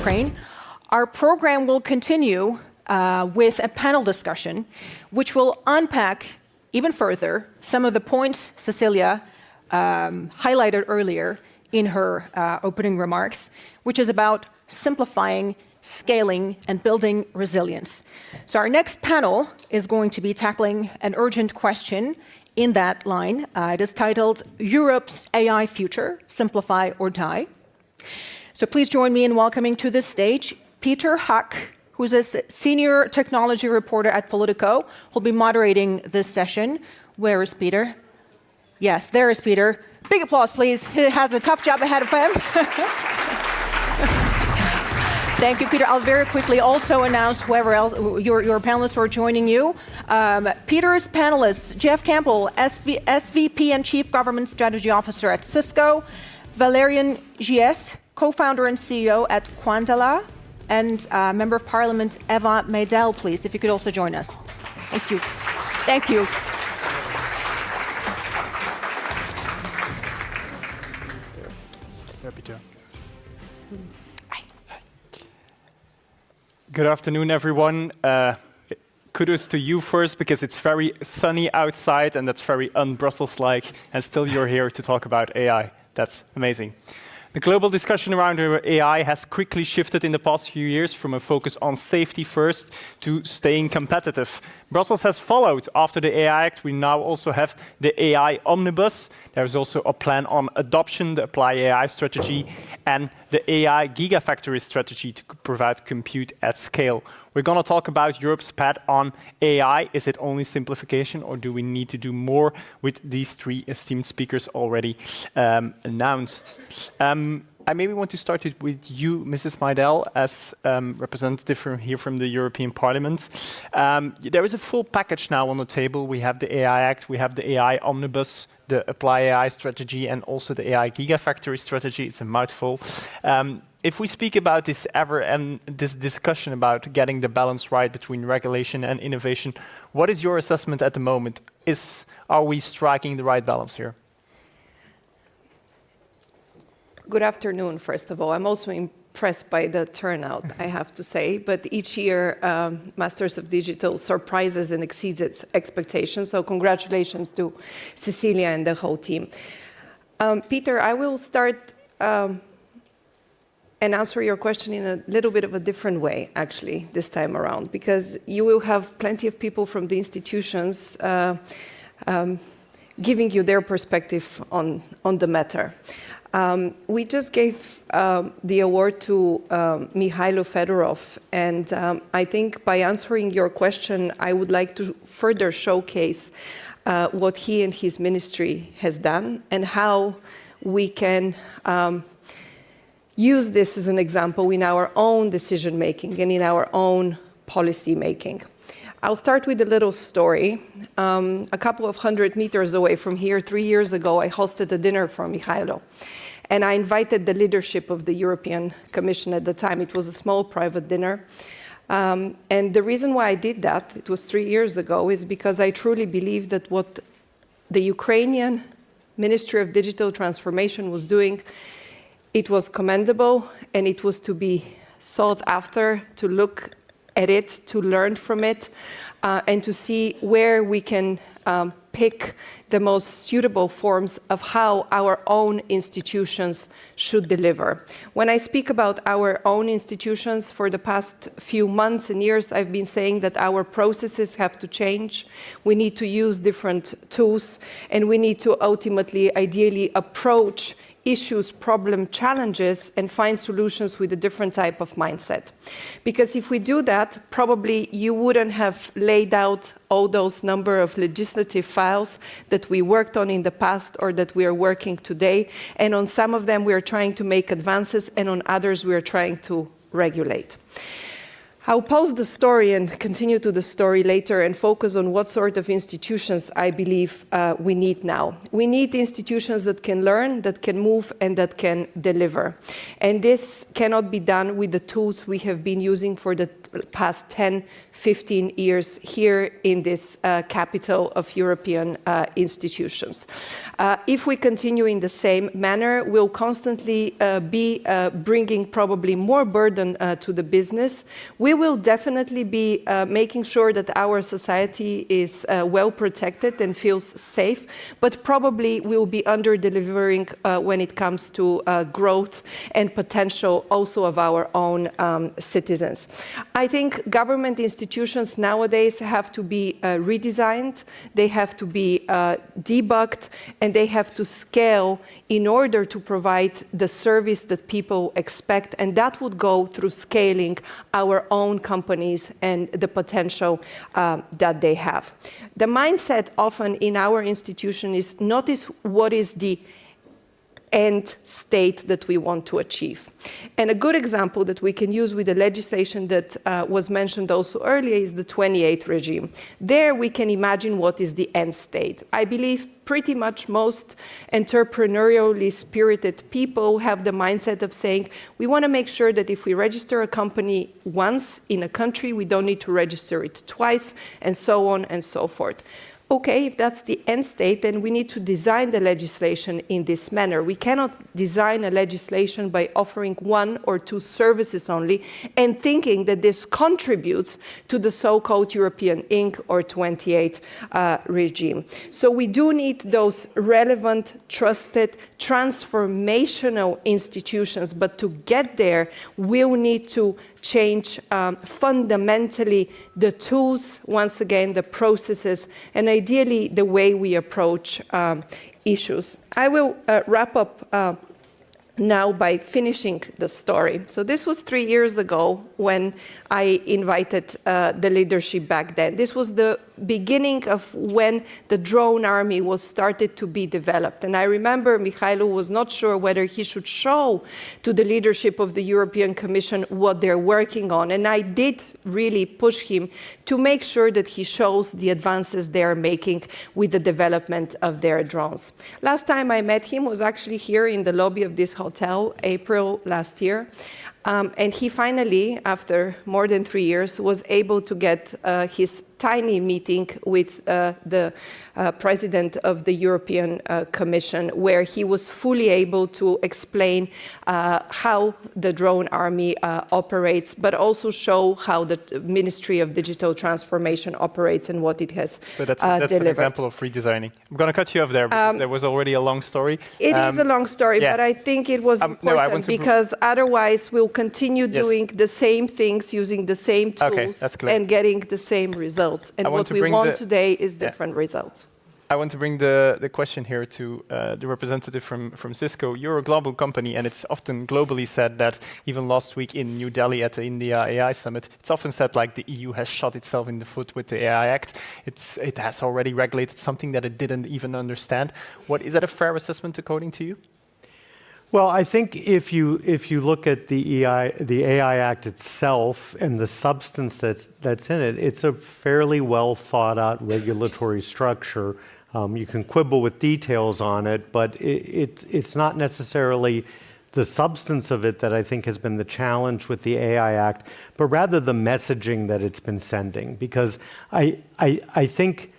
Ukraine. Our program will continue with a panel discussion, which will unpack even further some of the points Cecilia highlighted earlier in her opening remarks, which is about simplifying, scaling, and building resilience. So our next panel is going to be tackling an urgent question in that line. It is titled Europe's AI Future, Simplify or Die. So please join me in welcoming to this stage Peter Huck, who's a senior technology reporter at Politico, who'll be moderating this session. Where is Peter? Yes, there is Peter. Big applause, please. He has a tough job ahead of him. Thank you, Peter. I'll very quickly also announce whoever else, your panelists who are joining you. Peter's panelists, Jeff Campbell, SVP and Chief Government Strategy Officer at Cisco, Valerian Gies, co-founder and CEO at Quandala, and Member of Parliament Eva Meidel, please, if you could also join us. Thank you. Thank you. Peter. Good afternoon, everyone. Kudos to you first, because it's very sunny outside and that's very un-Brussels-like, and still you're here to talk about AI. That's amazing. The global discussion around AI has quickly shifted in the past few years from a focus on safety first to staying competitive. Brussels has followed. After the AI Act, we now also have the AI Omnibus. There's also a plan on adoption, the Apply AI strategy, and the AI Gigafactory strategy to provide compute at scale. We're going to talk about Europe's path on AI. Is it only simplification, or do we need to do more with these three esteemed speakers already announced? I maybe want to start it with you, Mrs. Meidel, as representative from the European Parliament. There is a full package now on the table. We have the AI Act, we have the AI Omnibus, the Apply AI strategy, and also the AI Gigafactory strategy. It's a mouthful. If we speak about this this discussion about getting the balance right between regulation and innovation, what is your assessment at the moment? Are we striking the right balance here? Good afternoon, first of all. I'm also impressed by the turnout, I have to say. But each year, Masters of Digital surprises and exceeds its expectations. So congratulations to Cecilia and the whole team. Peter, I will start and answer your question in a little bit of a different way, actually, this time around, because you will have plenty of people from the institutions giving you their perspective on the matter. We just gave the award to Mikhailo Fedorov, and I think by answering your question, I would like to further showcase what he and his ministry has done and how we can use this as an example in our own decision-making and in our own policy-making. I'll start with a little story. A couple of 100 meters away from here, 3 years ago, I hosted a dinner for Mikhailo. And I invited the leadership of the European Commission at the time. It was a small private dinner. And the reason why I did that, it was 3 years ago, is because I truly believe that what the Ukrainian Ministry of Digital Transformation was doing, it was commendable, and it was to be sought after, to look at it, to learn from it, and to see where we can pick the most suitable forms of how our own institutions should deliver. When I speak about our own institutions, for the past few months and years, I've been saying that our processes have to change. We need to use different tools, and we need to ultimately, ideally, approach issues, problem, challenges, and find solutions with a different type of mindset. Because if we do that, probably you wouldn't have laid out all those number of legislative files that we worked on in the past or that we are working today. And on some of them, we are trying to make advances, and on others, we are trying to regulate. I'll pause the story and continue to the story later and focus on what sort of institutions I believe we need now. We need institutions that can learn, that can move, and that can deliver. And this cannot be done with the tools we have been using for the past 10, 15 years here in this capital of European institutions. If we continue in the same manner, we'll constantly be bringing probably more burden to the business. We will definitely be making sure that our society is well protected and feels safe, but probably we'll be under-delivering when it comes to growth and potential also of our own citizens. I think government institutions nowadays have to be redesigned, they have to be debugged, and they have to scale in order to provide the service that people expect, and that would go through scaling our own companies and the potential that they have. The mindset often in our institution is notice what is the end state that we want to achieve. And a good example that we can use with the legislation that was mentioned also earlier is the 28 regime. There we can imagine what is the end state. I believe pretty much most entrepreneurially spirited people have the mindset of saying, we want to make sure that if we register a company once in a country, we don't need to register it twice, and so on and so forth. Okay, if that's the end state, then we need to design the legislation in this manner. We cannot design a legislation by offering one or two services only and thinking that this contributes to the so-called European Inc. or 28 regime. So we do need those relevant, trusted, transformational institutions, but to get there, we'll need to change fundamentally the tools, once again, the processes, and ideally the way we approach issues. I will wrap up now by finishing the story. So this was 3 years ago when I invited the leadership back then. This was the beginning of when the drone army was started to be developed. And I remember Mihailo was not sure whether he should show to the leadership of the European Commission what they're working on. And I did really push him to make sure that he shows the advances they're making with the development of their drones. Last time I met him was actually here in the lobby of this hotel, April last year. And he finally, after more than 3 years, was able to get his tiny meeting with the president of the European Commission, where he was fully able to explain how the drone army operates, but also show how the Ministry of Digital Transformation operates and what it has So that's delivered. an example of redesigning. I'm going to cut you off there because there was already a long story. It is a long story, yeah. but I think it was important because otherwise we'll continue doing the same things, using the same tools, that's clear. and getting the same results. And what we want today is different results. I want to bring the question here to the representative from Cisco. You're a global company, and it's often globally said that even last week in New Delhi at the India AI Summit, it's often said like the EU has shot itself in the foot with the AI Act. It has already regulated something that it didn't even understand. Is that a fair assessment according to you? Well, I think if you look at the AI Act itself and the substance that's in it, it's a fairly well thought out regulatory structure. You can quibble with details on it, but it's not necessarily the substance of it that I think has been the challenge with the AI Act, but rather the messaging that it's been sending. Because I think,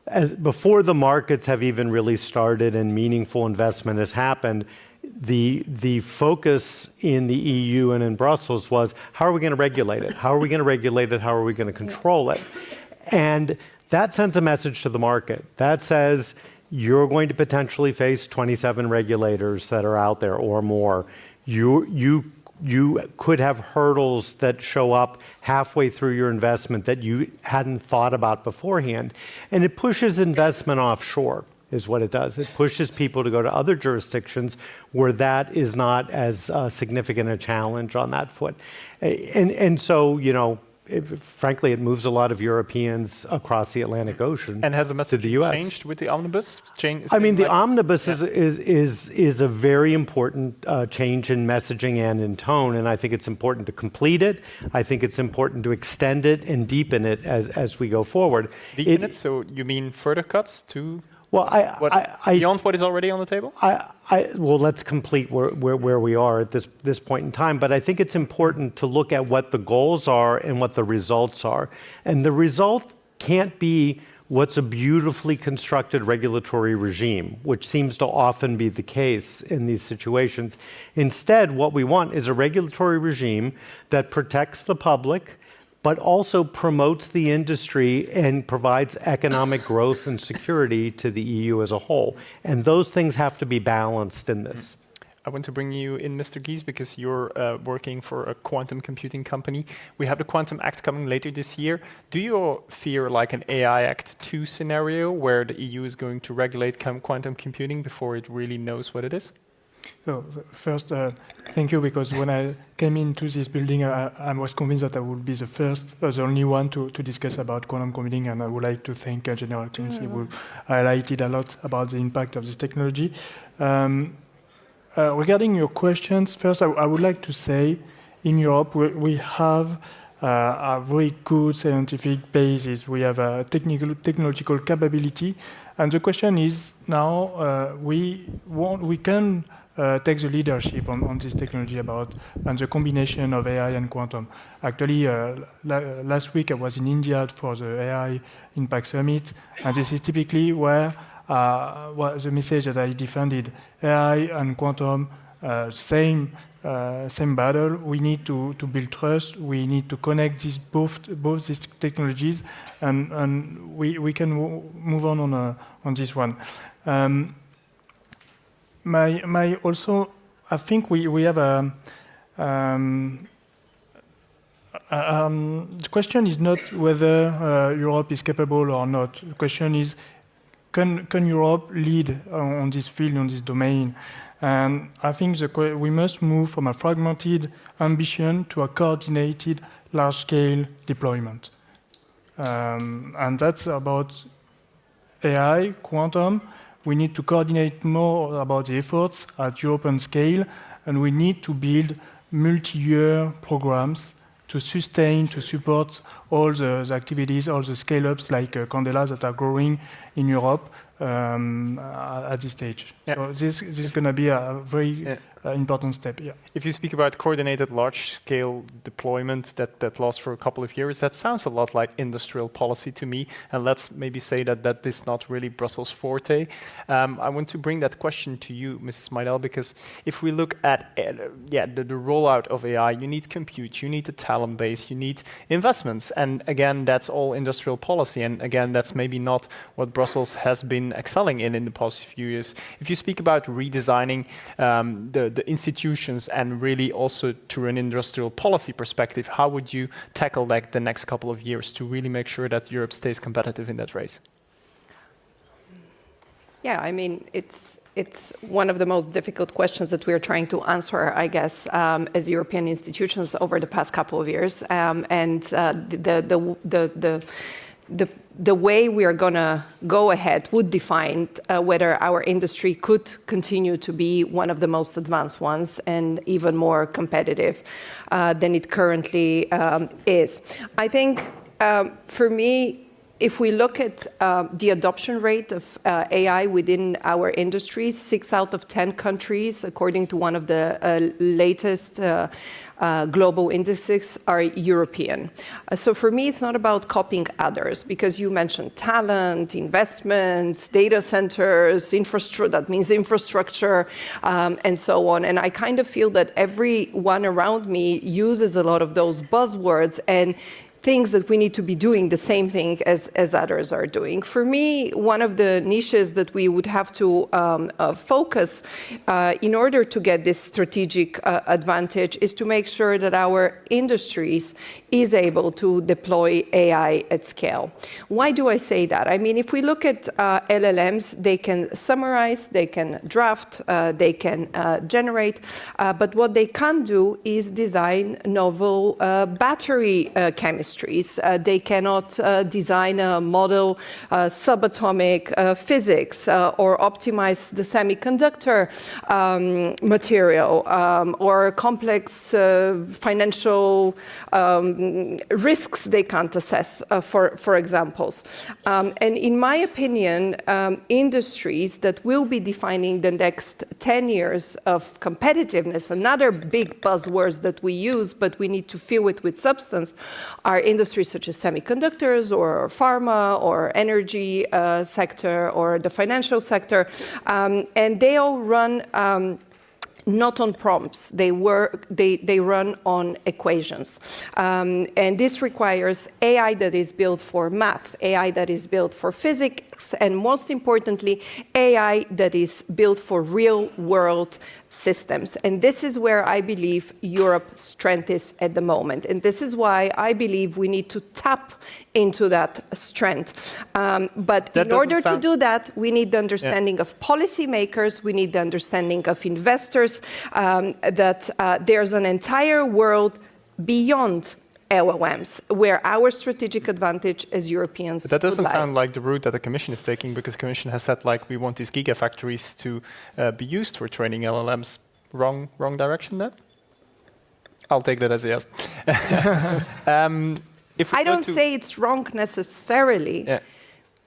as before the markets have even really started and meaningful investment has happened, the focus in the EU and in Brussels was, how are we going to regulate it? How are we going to regulate it? How are we going to control it? And that sends a message to the market. That says, you're going to potentially face 27 regulators that are out there or more. You could have hurdles that show up halfway through your investment that you hadn't thought about beforehand. And it pushes investment offshore, is what it does. It pushes people to go to other jurisdictions where that is not as significant a challenge on that foot. And so, frankly, it moves a lot of Europeans across the Atlantic Ocean. And has the message to the US. changed with the omnibus? The omnibus is a very important change in messaging and in tone, and I think it's important to complete it. I think it's important to extend it and deepen it as we go forward. Deepen it? So you mean further cuts to? Well, Beyond what is already on the table? well, let's complete where we are at this point in time. But I think it's important to look at what the goals are and what the results are. And the result can't be what's a beautifully constructed regulatory regime, which seems to often be the case in these situations. Instead, what we want is a regulatory regime that protects the public, but also promotes the industry and provides economic growth and security to the EU as a whole. And those things have to be balanced in this. I want to bring you in, Mr. Gies, because you're working for a quantum computing company. We have the Quantum Act coming later this year. Do you fear like an AI Act 2 scenario where the EU is going to regulate quantum computing before it really knows what it is? So first, thank you, because when I came into this building, I was convinced that I would be the only one to discuss about quantum computing, and I would like to thank General Clancy, who highlighted a lot about the impact of this technology. Regarding your questions, first, I would like to say, in Europe, we have a very good scientific basis. We have a technological capability, and the question is now we can take the leadership on this technology and the combination of AI and quantum. Actually, last week I was in India for the AI Impact Summit, and this is typically where the message that I defended: AI and quantum, same battle. We need to build trust. We need to connect both these technologies, and we can move on this one. Also, I think we have the question is not whether Europe is capable or not. The question is, can Europe lead on this field, on this domain? And I think we must move from a fragmented ambition to a coordinated, large-scale deployment. And that's about AI, quantum. We need to coordinate more about the efforts at European scale, and we need to build multi-year programs to sustain, to support all the activities, all the scale-ups like Candela that are growing in Europe at this stage. Yeah. So this is going to be a very important step. Yeah. If you speak about coordinated large-scale deployment that lasts for a couple of years, that sounds a lot like industrial policy to me. And let's maybe say that is not really Brussels' forte. I want to bring that question to you, Mrs. Meidel, because if we look at the rollout of AI, you need compute, you need a talent base, you need investments. And again, that's all industrial policy. And again, that's maybe not what Brussels has been excelling in the past few years. If you speak about redesigning the institutions and really also through an industrial policy perspective, how would you tackle the next couple of years to really make sure that Europe stays competitive in that race? Yeah, I mean, it's one of the most difficult questions that we're trying to answer, I guess, as European institutions over the past couple of years. The way we are going to go ahead would define whether our industry could continue to be one of the most advanced ones and even more competitive than it currently is. I think, for me, if we look at the adoption rate of AI within our industries, 6 out of 10 countries, according to one of the latest global indices, are European. So for me, it's not about copying others, because you mentioned talent, investments, data centers, that means infrastructure, and so on. And I kind of feel that everyone around me uses a lot of those buzzwords and things that we need to be doing the same thing as others are doing. For me, one of the niches that we would have to focus in order to get this strategic advantage is to make sure that our industries is able to deploy AI at scale. Why do I say that? I mean, if we look at LLMs, they can summarize, they can draft, they can generate, but what they can't do is design novel battery chemistry. industries. They cannot design a model subatomic physics or optimize the semiconductor material or complex financial risks they can't assess, for examples. And in my opinion, industries that will be defining the next 10 years of competitiveness, another big buzzwords that we use, but we need to fill it with substance, are industries such as semiconductors or pharma or energy sector or the financial sector. And they all run not on prompts, they run on equations. And this requires AI that is built for math, AI that is built for physics, and most importantly, AI that is built for real-world systems. And this is where I believe Europe's strength is at the moment. And this is why I believe we need to tap into that strength. But in order to do that, we need the understanding of policymakers, we need the understanding of investors, that there's an entire world beyond LLMs, where our strategic advantage as Europeans But that doesn't would lie. sound like the route that the Commission is taking, because the Commission has said, like, we want these gigafactories to be used for training LLMs. Wrong direction then? I'll take that as a yes. If we I go don't to- say it's wrong necessarily, Yeah.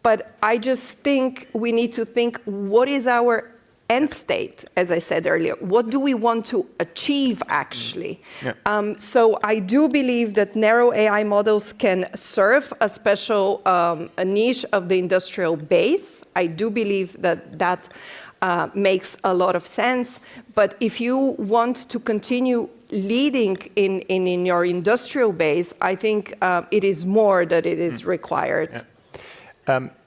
but I just think we need to think, what is our end state, as I said earlier? What do we want to achieve, actually? Yeah. So I do believe that narrow AI models can serve a special a niche of the industrial base. I do believe that that makes a lot of sense. But if you want to continue leading in your industrial base, I think it is more that it is required. Yeah.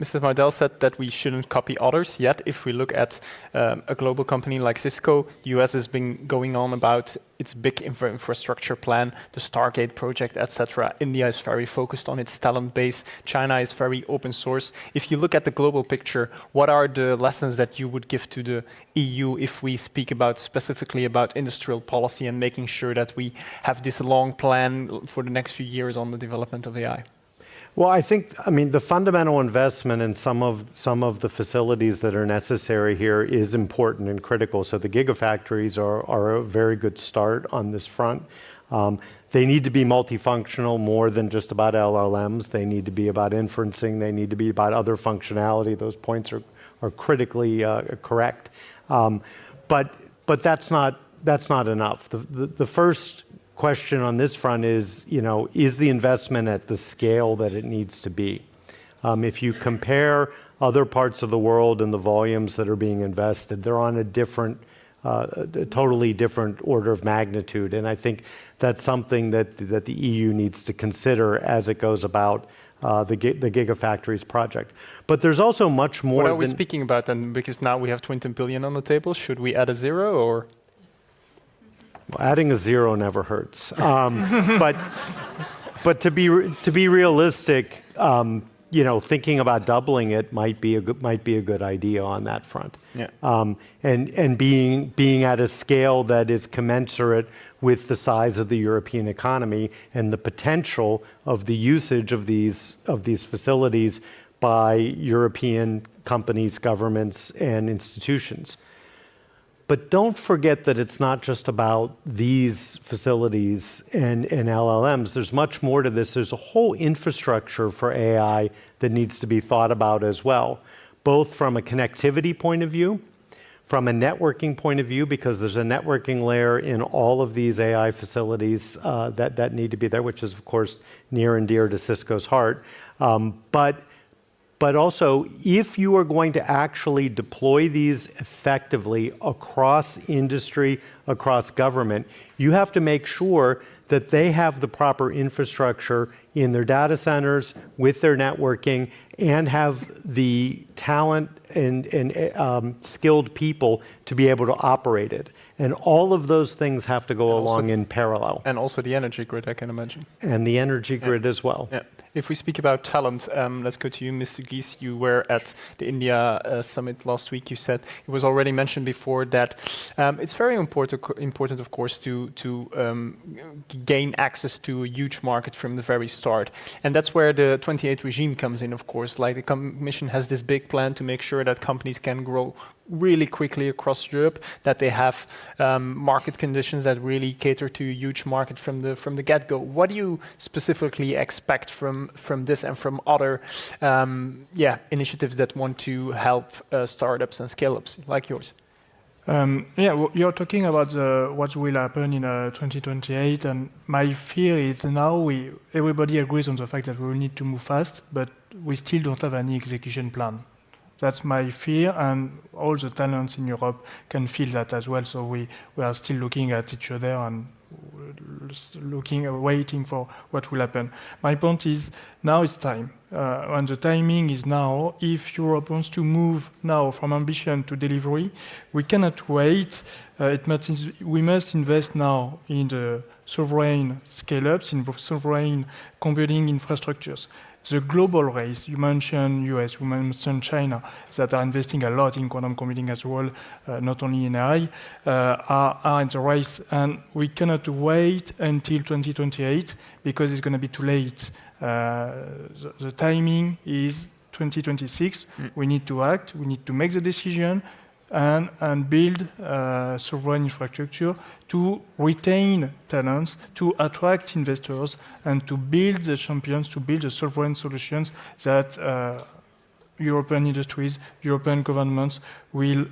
Mr. Mardell said that we shouldn't copy others yet. If we look at a global company like Cisco, the US has been going on about its big infrastructure plan, the Stargate project, etc. India is very focused on its talent base. China is very open source. If you look at the global picture, what are the lessons that you would give to the EU if we speak about specifically about industrial policy and making sure that we have this long plan for the next few years on the development of AI? Well, I mean, the fundamental investment in some of the facilities that are necessary here is important and critical. So the gigafactories are a very good start on this front. They need to be multifunctional more than just about LLMs. They need to be about inferencing. They need to be about other functionality. Those points are critically correct. But that's not enough. The first question on this front is, is the investment at the scale that it needs to be? If you compare other parts of the world and the volumes that are being invested, they're on a totally different order of magnitude. And I think that's something that the EU needs to consider as it goes about the Gigafactories project. But there's also much more. What are we speaking about then? Because now we have 20 billion on the table. Should we add a zero or? Well, adding a zero never hurts. But to be realistic, thinking about doubling it might be a good idea on that front. Yeah. And being at a scale that is commensurate with the size of the European economy and the potential of the usage of these facilities by European companies, governments, and institutions. But don't forget that it's not just about these facilities and LLMs. There's much more to this. There's a whole infrastructure for AI that needs to be thought about as well, both from a connectivity point of view, from a networking point of view, because there's a networking layer in all of these AI facilities that need to be there, which is, of course, near and dear to Cisco's heart. But also, if you are going to actually deploy these effectively across industry, across government, you have to make sure that they have the proper infrastructure in their data centers, with their networking, and have the talent and skilled people to be able to operate it. And all of those things have to go along in parallel. And also the energy grid, I can imagine. And the energy grid as well. Yeah. If we speak about talent, let's go to you, Mr. Gies. You were at the India summit last week. You said it was already mentioned before that it's very important, of course, to gain access to a huge market from the very start. And that's where the 28 regime comes in, of course. Like the Commission has this big plan to make sure that companies can grow really quickly across Europe, that they have market conditions that really cater to a huge market from the get-go. What do you specifically expect from this and from other initiatives that want to help startups and scale-ups like yours? You're talking about what will happen in 2028, and my fear is now everybody agrees on the fact that we will need to move fast, but we still don't have any execution plan. That's my fear, and all the talents in Europe can feel that as well. So we are still looking at each other and waiting for what will happen. My point is, now it's time, and the timing is now. If Europe wants to move now from ambition to delivery, we cannot wait. We must invest now in the sovereign scale-ups, in sovereign computing infrastructures. The global race, you mentioned US, you mentioned China, that are investing a lot in quantum computing as well, not only in AI, are in the race. And we cannot wait until 2028 because it's going to be too late. The timing is 2026. We need to act, we need to make the decision and build sovereign infrastructure to retain talents, to attract investors, and to build the champions, to build the sovereign solutions that European industries, European governments will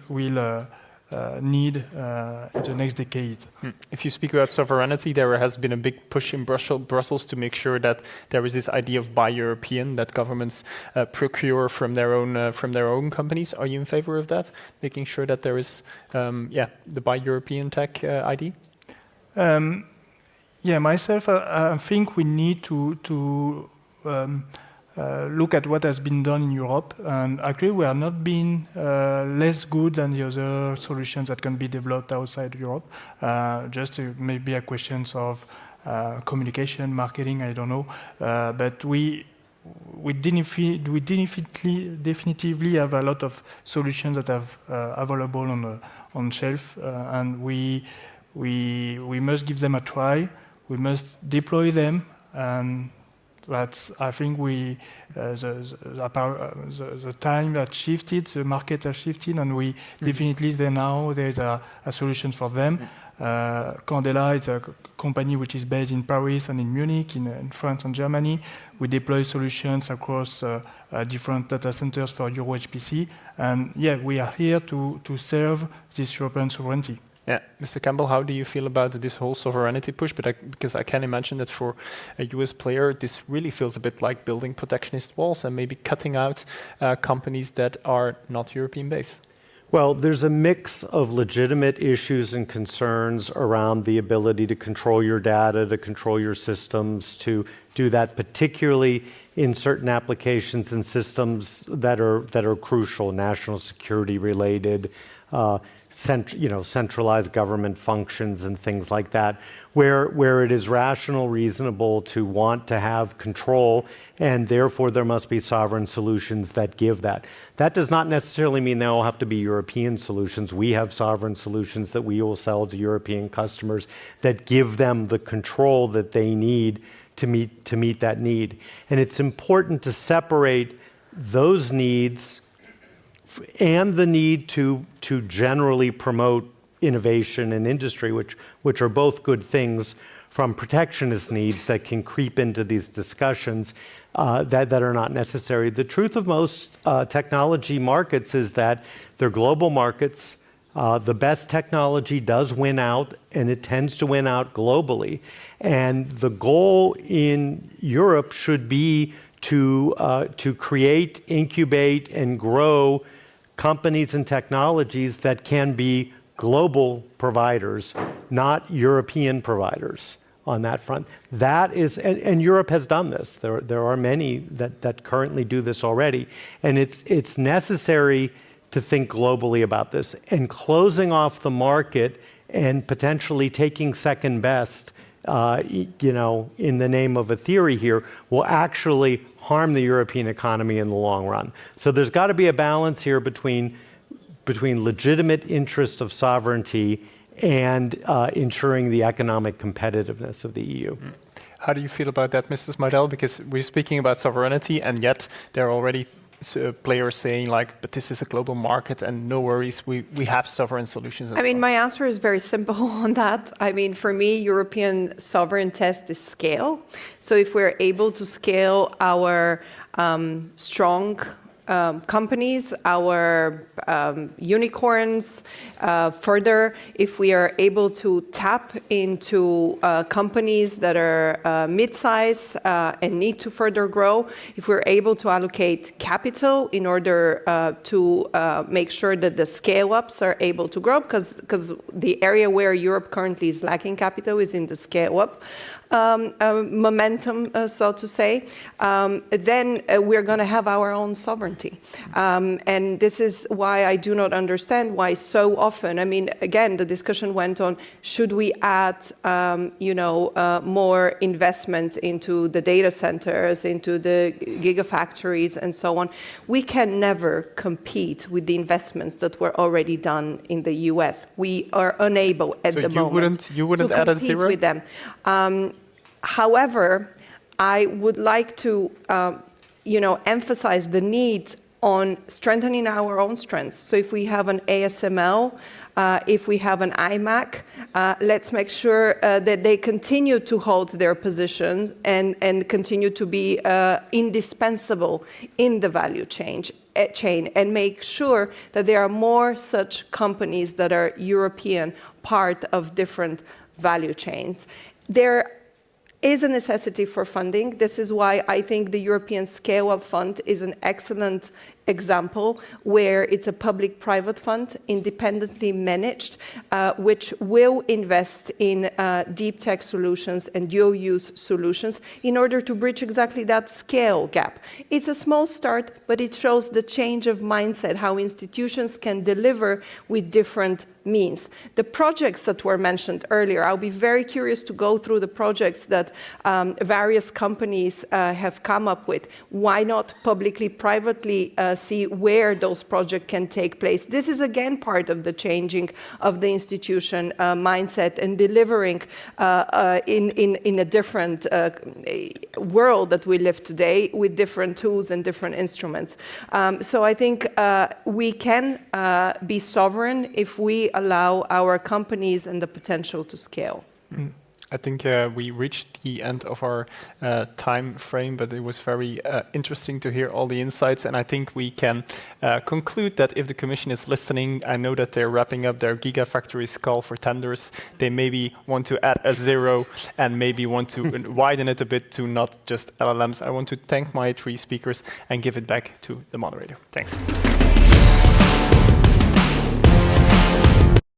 need in the next decade. If you speak about sovereignty, there has been a big push in Brussels to make sure that there is this idea of Buy European, that governments procure from their own companies. Are you in favor of that? Making sure that there is the Buy European tech ID? Myself, I think we need to look at what has been done in Europe, and actually we are not being less good than the other solutions that can be developed outside Europe. Just maybe a question of communication, marketing, I don't know, but we definitively have a lot of solutions that are available on shelf, and we must give them a try. We must deploy them, and that's, I think, the time that shifted, the market has shifted, and we definitely there's a solution for them. Candela is a company which is based in Paris and in Munich, in France and Germany. We deploy solutions across different data centers for Euro HPC, and we are here to serve this European sovereignty. Yeah, Mr. Campbell, how do you feel about this whole sovereignty push? Because I can imagine that for a US player, this really feels a bit like building protectionist walls and maybe cutting out companies that are not European-based. Well, there's a mix of legitimate issues and concerns around the ability to control your data, to control your systems, to do that particularly in certain applications and systems that are crucial, national security related, centralized government functions and things like that, where it is rational, reasonable to want to have control, and therefore there must be sovereign solutions that give that. That does not necessarily mean they all have to be European solutions. We have sovereign solutions that we will sell to European customers that give them the control that they need to meet that need. And it's important to separate those needs and the need to generally promote innovation and industry, which are both good things, from protectionist needs that can creep into these discussions that are not necessary. The truth of most technology markets is that they're global markets. The best technology does win out, and it tends to win out globally. And the goal in Europe should be to create, incubate, and grow companies and technologies that can be global providers, not European providers on that front. That is, and Europe has done this. There are many that currently do this already. And it's necessary to think globally about this. And closing off the market and potentially taking second best, in the name of a theory here, will actually harm the European economy in the long run. So there's got to be a balance here between legitimate interest of sovereignty and ensuring the economic competitiveness of the EU. How do you feel about that, Mrs. Mardell? Because we're speaking about sovereignty, and yet there are already players saying, like, but this is a global market and no worries, we have sovereign solutions. I mean, my answer is very simple on that. I mean, for me, European sovereign test is scale. So if we're able to scale our strong companies, our unicorns further, if we are able to tap into companies that are mid-size and need to further grow, if we're able to allocate capital in order to make sure that the scale-ups are able to grow, because the area where Europe currently is lacking capital is in the scale-up momentum, so to say, then we're going to have our own sovereignty. And this is why I do not understand why so often, I mean, again, the discussion went on, should we add, more investments into the data centers, into the gigafactories, and so on. We can never compete with the investments that were already done in the US. We are unable at the moment you wouldn't to add a compete zero? with them. However, I would like to, emphasize the need on strengthening our own strengths. So if we have an ASML, if we have an IMAC, let's make sure that they continue to hold their position and continue to be indispensable in the value chain, and make sure that there are more such companies that are European, part of different value chains. There is a necessity for funding. This is why I think the European Scale-Up Fund is an excellent example, where it's a public-private fund, independently managed, which will invest in deep tech solutions and dual-use solutions in order to bridge exactly that scale gap. It's a small start, but it shows the change of mindset, how institutions can deliver with different means. The projects that were mentioned earlier, I'll be very curious to go through the projects that various companies have come up with. Why not publicly, privately see where those projects can take place? This is again part of the changing of the institution mindset and delivering in a different world that we live today with different tools and different instruments. So I think we can be sovereign if we allow our companies and the potential to scale. I think we reached the end of our time frame, but it was very interesting to hear all the insights. And I think we can conclude that if the Commission is listening, I know that they're wrapping up their Gigafactories call for tenders. They maybe want to add a zero and maybe want to widen it a bit to not just LLMs. I want to thank my three speakers and give it back to the moderator. Thanks.